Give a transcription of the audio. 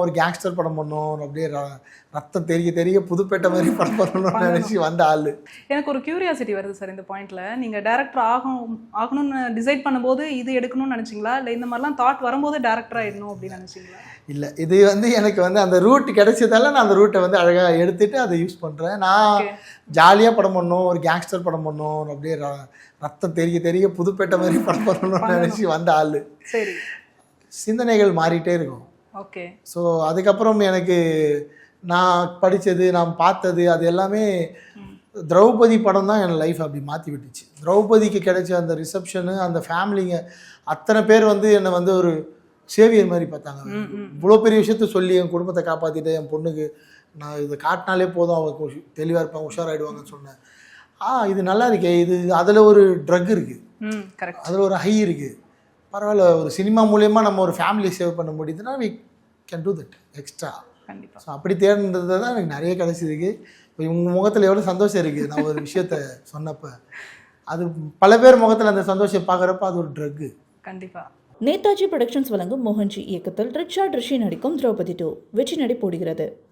ஒரு கேங்ஸ்டர் படம் பண்ணணும் அப்படியே ரத்தம் தெரிய தெரிய புதுப்பேட்டை மாதிரி படம் பண்ணணும்னு நினைச்சு வந்த ஆளு. எனக்கு ஒரு கியூரியாசிட்டி வருது சார் இந்த பாயிண்ட்ல. நீங்க டைரக்டர் ஆகணும்னு டிசைட் பண்ணும்போது இது எடுக்கணும்னு நினைச்சீங்களா, இல்லை இந்த மாதிரிலாம் தாட் வரும்போது டேரக்டர் ஆயிடணும் அப்படின்னு நினைச்சீங்களா? இல்லை, இது எனக்கு அந்த ரூட் கிடைச்சதால நான் அந்த ரூட்டை அழகாக எடுத்துட்டு அதை யூஸ் பண்ணுறேன். நான் ஜாலியாக படம் பண்ணணும், ஒரு கேங்ஸ்டர் படம் பண்ணணும் அப்படியே ரத்தம் தெரிய தெரிய புதுப்பேட்டை மாதிரி படம் பண்ணணும்னு நினைச்சு வந்த ஆளு. சரி, சிந்தனைகள் மாறிட்டே இருக்கும். ஓகே. ஸோ அதுக்கப்புறம் எனக்கு நான் படித்தது, நான் பார்த்தது, அது எல்லாமே திரௌபதி படம் தான் என் லைஃப் அப்படி மாற்றி விட்டுச்சு. திரௌபதிக்கு கிடைச்ச அந்த ரிசப்ஷனு, அந்த ஃபேமிலிங்க அத்தனை பேர் என்னை ஒரு சேவியர் மாதிரி பார்த்தாங்க. இவ்வளோ பெரிய விஷயத்த சொல்லி என் குடும்பத்தை காப்பாற்றிட்டு என் பொண்ணுக்கு நான் இதை காட்டினாலே போதும், அவங்க தெளிவாக இருப்பாங்க, உஷாராயிடுவாங்கன்னு சொன்னேன். இது நல்லா இருக்கே, இது அதில் ஒரு ட்ரக் இருக்குது, அதில் ஒரு ஹை இருக்குது, பரவாயில்ல, ஒரு சினிமா மூலயமா நம்ம ஒரு ஃபேமிலி சேவ் பண்ண முடியுதுன்னா we can do that extra. கண்டிப்பாக. ஸோ அப்படி தேர்ந்தது தான் எனக்கு நிறைய கிடைச்சிருக்கு. இப்போ உங்கள் முகத்தில் எவ்வளோ சந்தோஷம் இருக்குது நான் ஒரு விஷயத்த சொன்னப்போ. அது பல பேர் முகத்தில் அந்த சந்தோஷம் பார்க்குறப்ப அது ஒரு ட்ரக்கு. கண்டிப்பாக. நேதாஜி புரொடக்ஷன்ஸ் வழங்கும் மோகன்ஜி இயக்கத்தில் ரிச்சர்ட் ரிஷி நடிக்கும் திரௌபதி 2 வெற்றி நடை போடுகிறது.